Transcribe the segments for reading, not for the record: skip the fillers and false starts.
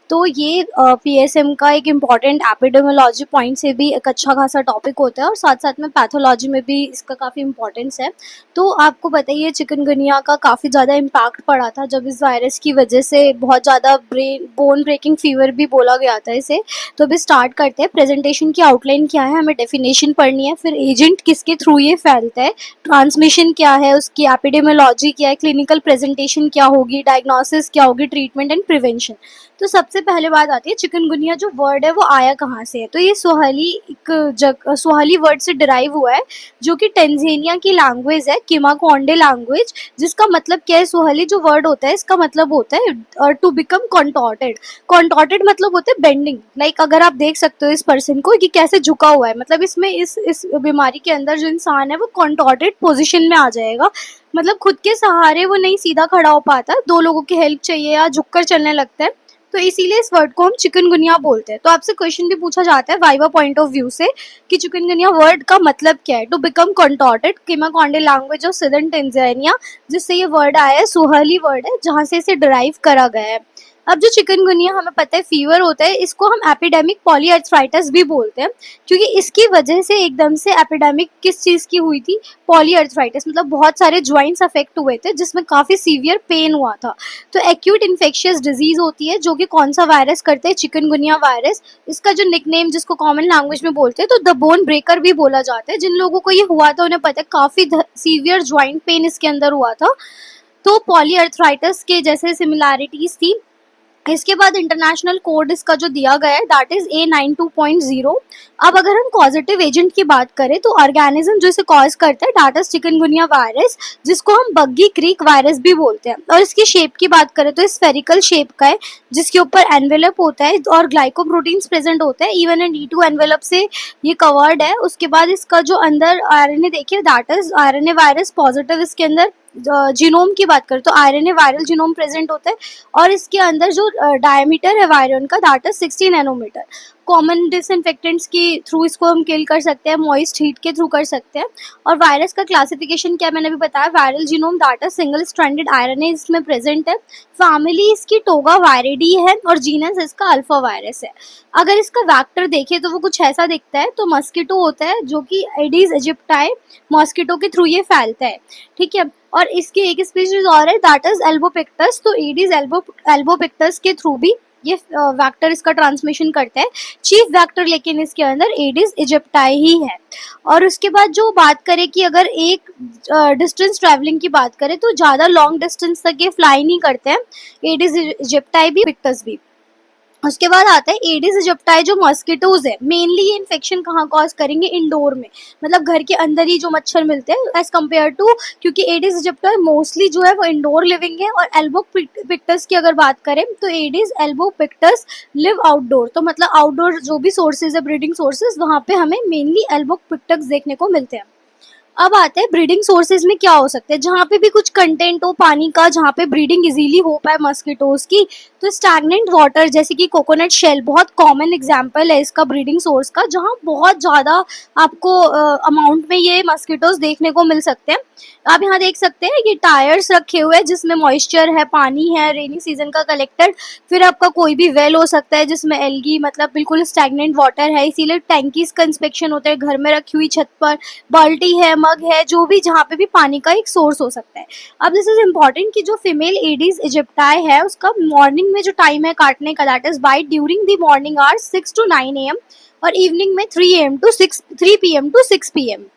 तो ये पीएसएम का एक इम्पॉर्टेंट एपिडेमियोलॉजी पॉइंट से भी एक अच्छा खासा टॉपिक होता है और साथ साथ में पैथोलॉजी में भी इसका काफ़ी इंपॉर्टेंस है। तो आपको बताइए चिकनगुनिया का काफ़ी ज़्यादा इम्पैक्ट पड़ा था जब इस वायरस की वजह से बहुत ज़्यादा बोन ब्रेकिंग फीवर भी बोला गया था इसे। तो अभी स्टार्ट करते हैं। प्रेजेंटेशन की आउटलाइन क्या है, हमें डेफिनेशन पढ़नी है, फिर एजेंट किसके थ्रू ये फैलता है, ट्रांसमिशन क्या है, उसकी एपिडेमियोलॉजी क्या है, क्लिनिकल प्रेजेंटेशन क्या होगी, डायग्नोसिस क्या होगी, ट्रीटमेंट एंड प्रिवेंशन। तो सबसे पहले बात आती है चिकनगुनिया जो वर्ड है वो आया कहाँ से है। तो ये स्वाहिली वर्ड से डिराइव हुआ है जो कि टेंजेनिया की लैंग्वेज है, किमाकोंडे लैंग्वेज, जिसका मतलब क्या है, स्वाहिली जो वर्ड होता है इसका मतलब होता है टू बिकम कॉन्टॉर्टेड। कॉन्टॉर्टेड मतलब होता है बेंडिंग। लाइक अगर आप देख सकते हो इस पर्सन को कि कैसे झुका हुआ है, मतलब इसमें इस बीमारी के अंदर जो इंसान है वो कॉन्टॉर्टेड पोजिशन में आ जाएगा। मतलब खुद के सहारे वो नहीं सीधा खड़ा हो पाता, दो लोगों की हेल्प चाहिए या झुककर चलने लगता है। तो इसीलिए इस वर्ड को हम चिकनगुनिया बोलते हैं। तो आपसे क्वेश्चन भी पूछा जाता है वाइवा पॉइंट ऑफ व्यू से कि चिकनगुनिया वर्ड का मतलब क्या है। To become contorted, Kimakonde language of southern Tanzania, जिससे ये वर्ड आया है, सुहली वर्ड है जहां से इसे डिराइव करा गया है। अब जो चिकनगुनिया हमें पता है फीवर होता है, इसको हम एपिडेमिक पॉलीअर्थराइटिस भी बोलते हैं क्योंकि इसकी वजह से एकदम से एपिडेमिक किस चीज़ की हुई थी, पॉलीअर्थराइटिस, मतलब बहुत सारे ज्वाइंट्स अफेक्ट हुए थे जिसमें काफ़ी सीवियर पेन हुआ था। तो एक्यूट इन्फेक्शियस डिजीज होती है जो कि कौन सा वायरस करते हैं, चिकनगुनिया वायरस। इसका जो निकनेम जिसको कॉमन लैंग्वेज में बोलते हैं तो द बोन ब्रेकर भी बोला जाता है। जिन लोगों को ये हुआ था उन्हें पता है काफ़ी सीवियर ज्वाइंट पेन इसके अंदर हुआ था। तो पॉलीअर्थराइटिस के जैसे सिमिलैरिटीज थी। इसके बाद इंटरनेशनल कोड इसका जो दिया गया है दैट इज A92.0। अब अगर हम पॉजिटिव एजेंट की बात करें तो ऑर्गेनिज्म जो इसे कॉज करता है दैट इज चिकनगुनिया वायरस, जिसको हम बग्गी क्रीक वायरस भी बोलते हैं। और इसकी शेप की बात करें तो स्फेरिकल शेप का है जिसके ऊपर एनवेलप होता है और ग्लाइकोप्रोटीन्स प्रेजेंट होता है। इवन एंड E2 एनवेलप से ये कवर्ड है। उसके बाद इसका जो अंदर आरएनए देखिए that is RNA virus positive. इसके अंदर जीनोम की बात करें तो आरएनए वायरल जीनोम प्रेजेंट होता है और इसके अंदर जो डायमीटर है वायरन का that is 60 nanometre. Common disinfectants के थ्रू इसको हम किल कर सकते हैं, मॉइस्ट हीट के थ्रू कर सकते हैं। और वायरस का क्लासिफिकेशन क्या मैंने अभी बताया, viral genome that is single stranded RNA इसमें प्रेजेंट है। फैमिली इसकी टोगा वायरिडी है और जीनस इसका अल्फा वायरस है। अगर इसका वैक्टर देखें तो वो कुछ ऐसा दिखता है। तो मस्कीटो होता है जो कि एडीज इजिप्टाई मॉस्किटो के थ्रू ये फैलता है, ठीक है। और इसकी एक स्पीशीज और है दैट इज एल्बोपिक्टस। तो एडीज एल्बोपिक्टस के थ्रू भी ये वैक्टर इसका ट्रांसमिशन करता है। चीफ वैक्टर लेकिन इसके अंदर एडिस इजिप्टाई ही है। और उसके बाद जो बात करें कि अगर एक डिस्टेंस ट्रैवलिंग की बात करें तो ज़्यादा लॉन्ग डिस्टेंस तक ये फ्लाई नहीं करते हैं, एडिस इजिप्टाई भी पिक्टस भी। उसके बाद आता है एडिस इजिप्टाई जो मॉस्किटोज है, मेनली ये इन्फेक्शन कहाँ कॉज करेंगे, इंडोर में, मतलब घर के अंदर ही जो मच्छर मिलते हैं एज कम्पेयर टू, क्योंकि एडिस इजिप्टाई मोस्टली जो है वो इंडोर लिविंग है। और एल्बो पिक्टस की अगर बात करें तो Aedes elbow pictus live outdoor. तो मतलब आउटडोर जो भी सोर्सेज है ब्रीडिंग सोर्सेज, वहाँ पे हमें मेनली एल्बो पिक्टस देखने को मिलते हैं। अब आते हैं ब्रीडिंग सोर्सेज में क्या हो सकते हैं, जहाँ पे भी कुछ कंटेंट हो पानी का, जहाँ पे ब्रीडिंग इजीली हो पाए मस्किटोज की। तो स्टैग्नेंट वाटर जैसे कि कोकोनट शेल बहुत कॉमन एग्जांपल है इसका ब्रीडिंग सोर्स का, जहाँ बहुत ज़्यादा आपको अमाउंट में ये मस्किटोज देखने को मिल सकते हैं। आप यहाँ देख सकते हैं ये टायर्स रखे हुए हैं जिसमें मॉइस्चर है, पानी है, रेनी सीजन का कलेक्टेड। फिर आपका कोई भी वेल हो सकता है जिसमें एल्गी, मतलब बिल्कुल स्टैग्नेंट वाटर है, इसीलिए टैंकीज का इंस्पेक्शन होता है घर में रखी हुई छत पर। बाल्टी है, मग है, जो भी जहाँ पे भी पानी का एक सोर्स हो सकता है। अब दिस इज इम्पॉर्टेंट कि जो फीमेल एडिस इजिप्टाई है उसका मॉर्निंग में जो टाइम है काटने का that is bite during the morning hours 6 to 9 AM और इवनिंग में 3 PM to 6 PM।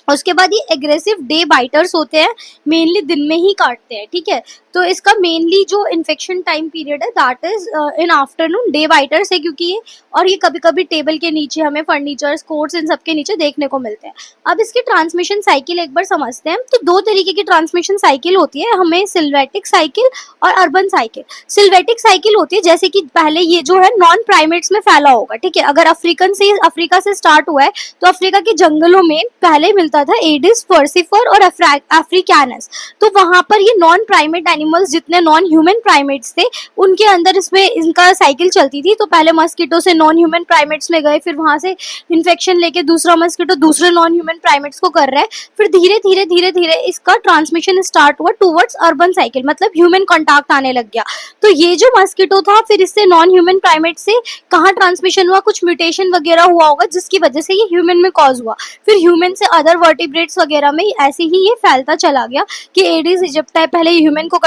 उसके बाद ये एग्रेसिव डे बाइटर्स होते हैं, मेनली दिन में ही काटते हैं, ठीक है। तो इसका मेनली जो इन्फेक्शन टाइम पीरियड है that is in afternoon. Day biters है क्योंकि ये, और ये कभी कभी टेबल के नीचे हमें फर्नीचर्स, कोट्स, इन सब के नीचे देखने को मिलते हैं। अब इसकी ट्रांसमिशन साइकिल एक बार समझते हैं। तो दो तरीके की ट्रांसमिशन साइकिल होती है हमें, सिल्वेटिक साइकिल और अर्बन साइकिल। सिल्वेटिक साइकिल होती है जैसे कि पहले ये जो है नॉन प्राइमेट्स में फैला होगा, ठीक है। अगर अफ्रीका से स्टार्ट हुआ है तो अफ्रीका के जंगलों में पहले मिलते बोलता था एडिस फर्सिफर और अफ्रीकैनस। तो वहां पर ये नॉन प्राइमेट एनिमल्स जितने नॉन ह्यूमन प्राइमेट्स थे उनके अंदर इसमें इनका साइकिल चलती थी। तो पहले मस्कीटो से नॉन ह्यूमन प्राइमेट्स में गए, फिर वहां से इन्फेक्शन लेके दूसरा मस्कीटो दूसरे नॉन ह्यूमन प्राइमेट्स को कर रहा है, फिर धीरे धीरे धीरे धीरे इसका ट्रांसमिशन स्टार्ट हुआ टूवर्ड्स अर्बन साइकिल, मतलब ह्यूमन कॉन्टैक्ट आने लग गया। तो ये जो मस्कीटो था फिर इससे नॉन ह्यूमन प्राइमेट से कहाँ ट्रांसमिशन हुआ, कुछ म्यूटेशन वगैरह हुआ होगा जिसकी वजह से ये ह्यूमन में कॉज हुआ, फिर ह्यूमन से अदर वर्टिब्रेट्स वगैरह में ऐसे ही ये फैलता चला गया कि एडिस इजिप्टाई पहले ह्यूमन को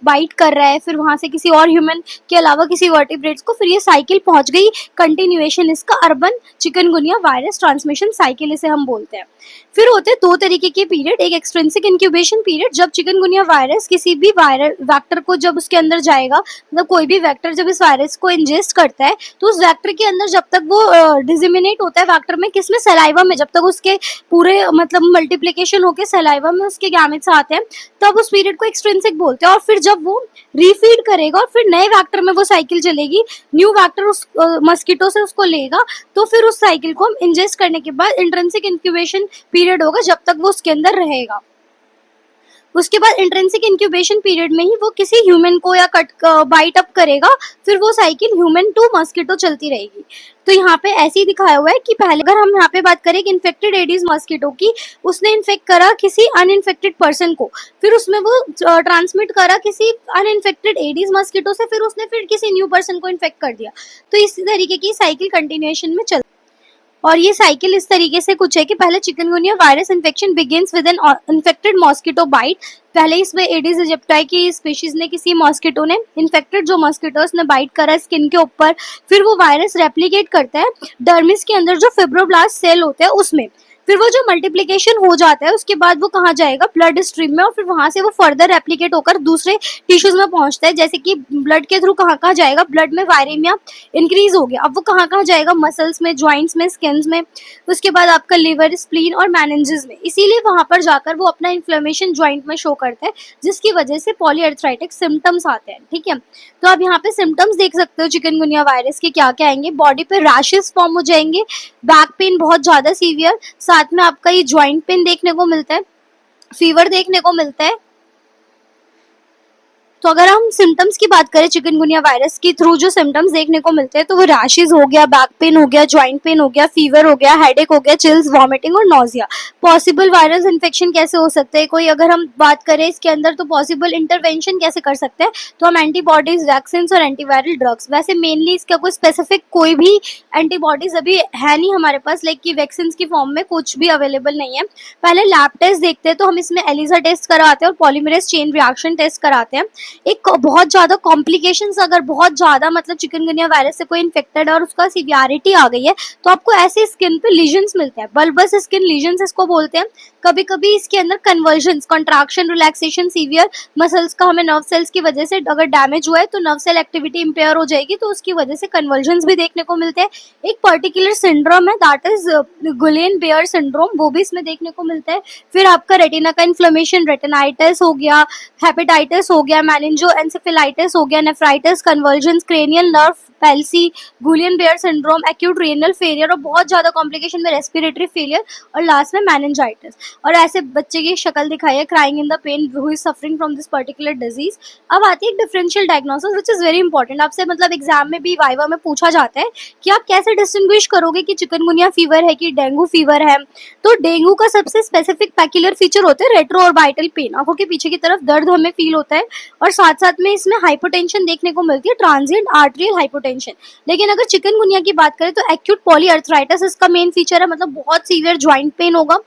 बाइट कर रहा है, फिर वहां से किसी और ह्यूमन के अलावा किसी वर्टिब्रेट्स को, फिर ये साइकिल पहुंच गई कंटिन्यूएशन इसका urban chikungunya virus transmission cycle इसे हम बोलते हैं। फिर होते हैं दो तरीके के पीरियड, एक एक्सट्रिंसिक इंक्यूबेशन पीरियड, जब चिकनगुनिया वायरस किसी भी वेक्टर को जब उसके अंदर जाएगा, मतलब कोई भी वेक्टर जब इस वायरस को इंजेस्ट करता है तो उस वेक्टर के अंदर जब तक वो डिजिमिनेट होता है वेक्टर में, किसमें, सलाइवा में, जब तक उसके पूरे मतलब मल्टीप्लिकेशन होकर सलाइवा में उसके गैमेट्स आते हैं तब उस पीरियड को एक्सट्रिंसिक बोलते हैं। और फिर जब वो रीफीड करेगा और फिर नए वेक्टर में वो साइकिल चलेगी, न्यू वेक्टर उस मस्कीटो से उसको लेगा, तो फिर उस साइकिल को हम इंजेस्ट करने के बाद इंट्रिंसिक इंक्यूबेशन पीरियड होगा जब तक वो उसके अंदर रहेगा। उसके बाद इंट्रिंसिक इंक्यूबेशन पीरियड में ही वो किसी ह्यूमन को या बाइट अप करेगा, फिर वो साइकिल ह्यूमन टू मस्कीटो चलती रहेगी। तो यहाँ पे ऐसे ही दिखाया हुआ है कि पहले अगर हम यहाँ पे बात करें कि इन्फेक्टेड एडिस मस्कीटो की, उसने इन्फेक्ट करा किसी अनइन्फेक्टेड पर्सन को, फिर उसमें वो ट्रांसमिट करा किसी अनइन्फेक्टेड एडिस मस्कीटो से, फिर उसने फिर किसी न्यू पर्सन को इन्फेक्ट कर दिया। तो इस तरीके की साइकिल कंटिन्यूएशन में चल, और ये साइकिल इस तरीके से कुछ है कि पहले chikungunya virus infection begins with an infected mosquito bite. पहले इसमें एडिस इजिप्टाई की स्पीशीज ने, किसी मॉस्किटो ने, इन्फेक्टेड जो मॉस्किटोस ने बाइट करा स्किन के ऊपर, फिर वो वायरस रेप्लिकेट करता है डर्मिस के अंदर जो फिब्रोब्लास्ट सेल होते हैं उसमें, फिर वो जो मल्टीप्लिकेशन हो जाता है उसके बाद वो कहाँ जाएगा, ब्लड स्ट्रीम में, और फिर वहां से वो फर्दर रेप्लिकेट होकर दूसरे टिश्यूज में पहुंचता है। जैसे कि ब्लड के थ्रू कहाँ कहाँ जाएगा, ब्लड में वायरेमिया इंक्रीज हो गया, अब वो कहाँ कहाँ जाएगा, मसल्स में, ज्वाइंट्स में, स्किन्स में, उसके बाद आपका लिवर, स्प्लीन और मैनेंजेस में। इसीलिए वहां पर जाकर वो अपना इन्फ्लेमेशन ज्वाइंट में शो करता है जिसकी वजह से पॉलीआर्थराइटिक सिम्टम्स आते हैं। ठीक है, तो आप यहाँ पे सिम्टम्स देख सकते हो चिकनगुनिया वायरस के क्या क्या आएंगे। बॉडी पे रैशेस फॉर्म हो जाएंगे, बैक पेन बहुत ज्यादा सीवियर, साथ में आपका ये ज्वाइंट पेन देखने को मिलता है, फीवर देखने को मिलता है। तो अगर हम सिम्टम्स की बात करें चिकनगुनिया वायरस के थ्रू जो सिम्टम्स देखने को मिलते हैं तो वो रैशेस हो गया, बैक पेन हो गया, ज्वाइंट पेन हो गया, फीवर हो गया, हेडेक हो गया, चिल्स, वॉमिटिंग और नोजिया। पॉसिबल वायरस इन्फेक्शन कैसे हो सकते हैं, कोई अगर हम बात करें इसके अंदर तो पॉसिबल इंटरवेंशन कैसे कर सकते हैं, तो हम एंटीबॉडीज, वैक्सीन और एंटीवायरल ड्रग्स। वैसे मेनली इसका कोई स्पेसिफिक कोई भी एंटीबॉडीज अभी है नहीं हमारे पास, लाइक कि वैक्सीन की फॉर्म में कुछ भी अवेलेबल नहीं है। पहले लैब टेस्ट देखते हैं तो हम इसमें एलिसा टेस्ट कराते हैं और पॉलीमरेज चेन रिएक्शन टेस्ट कराते हैं। एक बहुत ज्यादा कॉम्प्लिकेशंस, अगर बहुत ज्यादा मतलब चिकनगुनिया वायरस से कोई इन्फेक्टेड और उसका सिवियरिटी आ गई है तो आपको ऐसे स्किन पे लीजन्स मिलते हैं, बल्बस स्किन लीजन्स इसको बोलते हैं। कभी कभी इसके अंदर convergence, contraction, relaxation, severe muscles का हमें नर्व सेल्स की वजह से अगर डैमेज हुआ है तो नर्व सेल एक्टिविटी इंपेयर हो जाएगी, तो उसकी वजह से कन्वर्जन्स भी देखने को मिलते हैं। एक पर्टिकुलर सिंड्रोम है दैट इज गुलेन-बेयर सिंड्रोम, वो भी इसमें देखने को मिलता है। फिर आपका रेटिना का इन्फ्लेमेशन, रेटिनाइटिस हो गया, हेपेटाइटिस हो गया, मैनिंजो एंसेफेलाइटिस हो गया, nephritis, convergence, cranial nerve palsy, Guillain Barre syndrome, acute renal failure और बहुत ज्यादा कॉम्प्लिकेशन में रेस्पिरेटरी फेलियर और लास्ट में मेनिंजाइटिस। और ऐसे बच्चे की शक्ल दिखाई है, crying in the pain, who is suffering from this particular disease. अब आती है एक differential diagnosis which is very important. आपसे मतलब एग्जाम में भी, वाइवा में पूछा जाता है कि आप कैसे डिस्टिंग्विश करोगे कि चिकनगुनिया फीवर है कि डेंगू फीवर है। तो डेंगू का सबसे स्पेसिफिक पैक्युलर फीचर होता है रेट्रो ऑर्बिटल पेन, आंखों के पीछे की तरफ दर्द हमें फील होता है, और साथ साथ में इसमें हाइपोटेंशन देखने को मिलती है, ट्रांजिएंट आर्टेरियल हाइपोटेंशन। लेकिन अगर चिकनगुनिया की बात करें तो एक्यूट पॉलीआर्थराइटिस इसका मेन फीचर है, मतलब बहुत सीवियर ज्वाइंट पेन होगा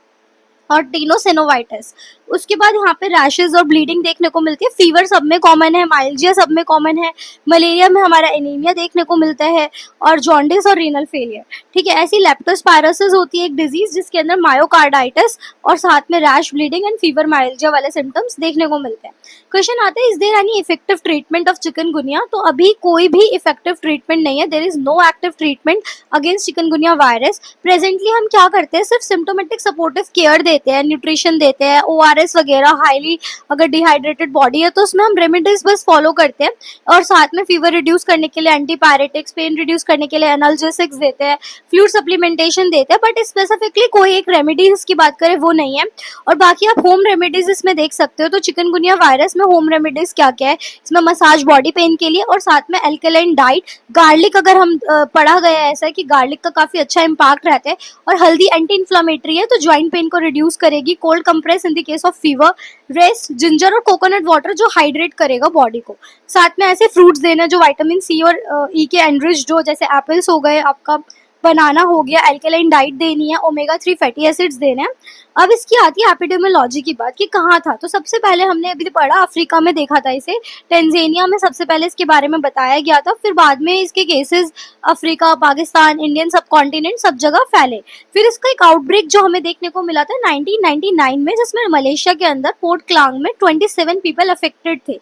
और टेनोसिनोवाइटिस। उसके बाद यहाँ पे रैशेस और ब्लीडिंग देखने को मिलती है। फीवर सब में कॉमन है, माइल्जिया सब में कॉमन है, मलेरिया में हमारा एनीमिया देखने को मिलता है, और जॉन्डिस और रीनल फेलियर। ठीक है, ऐसी लेप्टोस्पायरोसिस होती है एक डिजीज जिसके अंदर मायोकार्डाइटिस और साथ में rash, bleeding and fever, myalgia वाले सिम्टम्स देखने को मिलते हैं। क्वेश्चन आता है, is there any effective treatment of chikungunya? तो अभी कोई भी इफेक्टिव ट्रीटमेंट नहीं है, there is no active treatment against chikungunya virus. Presently हम क्या करते हैं, सिर्फ सिम्टोमेटिक सपोर्टिव केयर दे देते हैं, न्यूट्रिशन देते हैं, ORS वगैरह, हाईली अगर डिहाइड्रेटेड बॉडी है तो उसमें हम रेमेडीज बस फॉलो करते हैं। और साथ में फीवर रिड्यूस करने के लिए एंटीपायरेटिक्स, पेन रिड्यूस करने के लिए एनाल्जेसिक्स देते हैं, फ्लूइड सप्लीमेंटेशन देते हैं, बट स्पेसिफिकली कोई एक रेमेडीज की बात करें वो नहीं है। और बाकी आप होम रेमेडीज इसमें देख सकते हो। तो चिकनगुनिया वायरस में होम रेमेडीज क्या क्या है, इसमें मसाज बॉडी पेन के लिए, और साथ में एल्कलाइन डाइट, गार्लिक अगर हम पढ़ा गया है ऐसा है कि गार्लिक का काफी अच्छा इम्पैक्ट रहता है, और हल्दी एंटी इन्फ्लामेटरी है तो ज्वाइंट पेन को रिड्यूस करेगी, cold compress in the case of fever, rest, ginger और कोकोनट वाटर जो हाइड्रेट करेगा बॉडी को। साथ में ऐसे फ्रूट्स देना जो विटामिन सी और ई के एनरिच्ड हो, जैसे एप्पल्स हो गए, आपका बनाना हो गया, एल्कलाइन डाइट देनी है, ओमेगा 3 फैटी एसिड्स देने हैं। अब इसकी आती है एपिडेमियोलॉजी की बात कि कहाँ था। तो सबसे पहले हमने अभी पढ़ा अफ्रीका में देखा था इसे, टेंजानिया में सबसे पहले इसके बारे में बताया गया था, फिर बाद में इसके केसेस अफ्रीका, पाकिस्तान, इंडियन सब कॉन्टिनेंट सब जगह फैले। फिर इसका एक आउटब्रेक जो हमें देखने को मिला था 1999 में, जिसमें मलेशिया के अंदर पोर्ट क्लांग में 27 पीपल अफेक्टेड थे।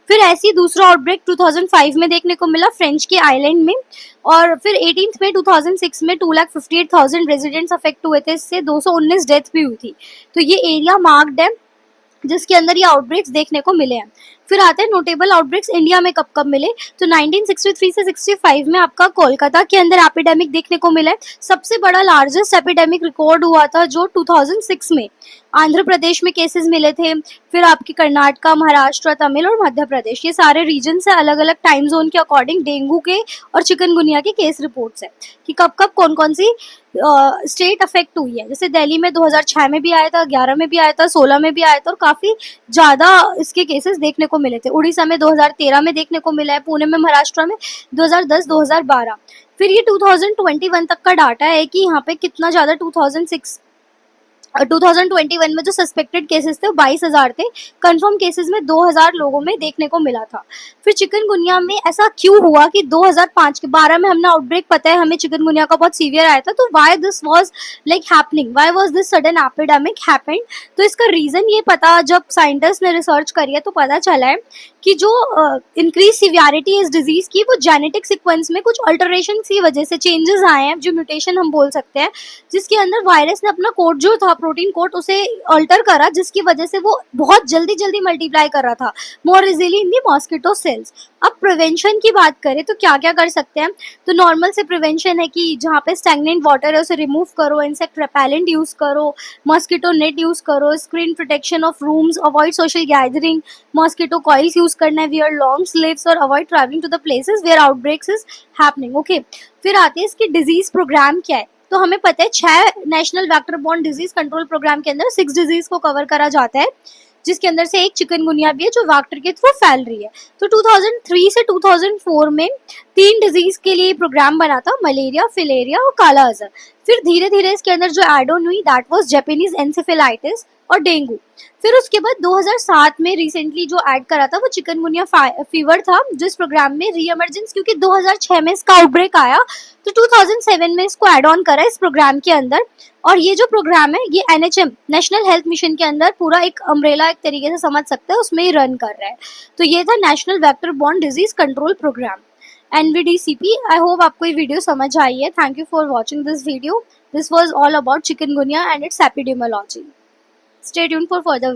फिर ऐसी दूसरा आउटब्रेक 2005 में देखने को मिला फ्रेंच के आइलैंड में, और फिर 18 मई 2006 में 2,58,000 रेजिडेंट्स अफेक्ट हुए थे, इससे 219 डेथ भी हुई थी। तो ये एरिया मार्क्ड है जिसके अंदर ये आउटब्रेक्स देखने को मिले हैं। फिर आते हैं नोटेबल आउटब्रेक्स इंडिया में कब कब मिले। तो 1963 से 65 में आपका कोलकाता के अंदर एपिडेमिक देखने को मिला है। सबसे बड़ा लार्जेस्ट एपिडेमिक रिकॉर्ड हुआ था जो 2006 में। आंध्र प्रदेश में केसेस मिले थे, फिर आपकी कर्नाटका, महाराष्ट्र, तमिल और मध्य प्रदेश, ये सारे रीजन से अलग अलग टाइम जोन के अकॉर्डिंग डेंगू के और चिकनगुनिया के केस रिपोर्ट्स है कि कब कब कौन कौन सी स्टेट अफेक्ट हुई है। जैसे दिल्ली में 2006 में भी आया था, 11 में भी आया था, 16 में भी आया था, और काफी ज्यादा इसके केसेस देखने को मिले थे। उड़ीसा में 2013 में देखने को मिला है, पुणे में, महाराष्ट्र में 2010, 2012। फिर ये 2021 तक का डाटा है कि यहाँ पे कितना ज्यादा 2021 में जो सस्पेक्टेड केसेस थे वो 22,000 थे, कंफर्म केसेस में 2,000 लोगों में देखने को मिला था। फिर चिकनगुनिया में ऐसा क्यों हुआ कि 2005 के 12 में हमने आउटब्रेक, पता है हमें चिकनगुनिया का बहुत सीवियर आया था, तो why this was like happening, why was this sudden epidemic happened. तो इसका रीजन ये पता, जब साइंटिस्ट ने रिसर्च करी है तो पता चला है कि जो इंक्रीज सिवियरिटी इस डिजीज की वो जेनेटिक सीक्वेंस में कुछ अल्टरेशन की वजह से चेंजेस आए हैं, जो म्यूटेशन हम बोल सकते हैं, जिसके अंदर वायरस ने अपना कोड जो था, प्रोटीन कोड, उसे अल्टर करा, जिसकी वजह से वो बहुत जल्दी जल्दी मल्टीप्लाई कर रहा था, more easily in the mosquito sales. अब प्रिवेंशन की बात करें तो क्या क्या कर सकते हैं। तो नॉर्मल से प्रिवेंशन है कि जहाँ पे स्टैग्नेंट वाटर है उसे रिमूव करो, इंसेक्ट रेपेलेंट यूज करो, मॉस्किटो नेट यूज करो, screen protection of rooms, avoid social gathering, mosquito coils use करना है, वियर लॉन्ग स्लीव्स, और avoid travelling to the places where outbreaks is happening. Okay, फिर आते हैं इसकी डिजीज प्रोग्राम क्या है। तो हमें पता है 6 national vector borne disease control programme के अंदर 6 डिजीज को कवर करा जाता है, जिसके अंदर से एक चिकनगुनिया भी है जो वेक्टर के थ्रू फैल रही है। तो 2003 से 2004 में 3 डिजीज के लिए प्रोग्राम बना था, मलेरिया, फिलेरिया और काला अजहर। फिर धीरे धीरे इसके अंदर जो एड ऑन हुई दैट वाज जापानीज एन्सेफेलाइटिस और डेंगू। फिर उसके बाद 2007 में रिसेंटली जो ऐड करा था वो चिकनगुनिया फीवर था, जिस प्रोग्राम में री एमरजेंस, क्योंकि 2006 में इसका आउटब्रेक आया तो 2007 में इसको ऐड ऑन करा इस प्रोग्राम के अंदर। और ये जो प्रोग्राम है ये NHM नेशनल हेल्थ मिशन के अंदर पूरा एक अम्ब्रेला एक तरीके से समझ सकते हैं, उसमें ही रन कर रहा है। तो ये था national vector borne disease control programme NVDCP। I hope आपको ये वीडियो समझ आई है। Thank you for watching this video. This was all about chikungunya and its epidemiology. Stay tuned for further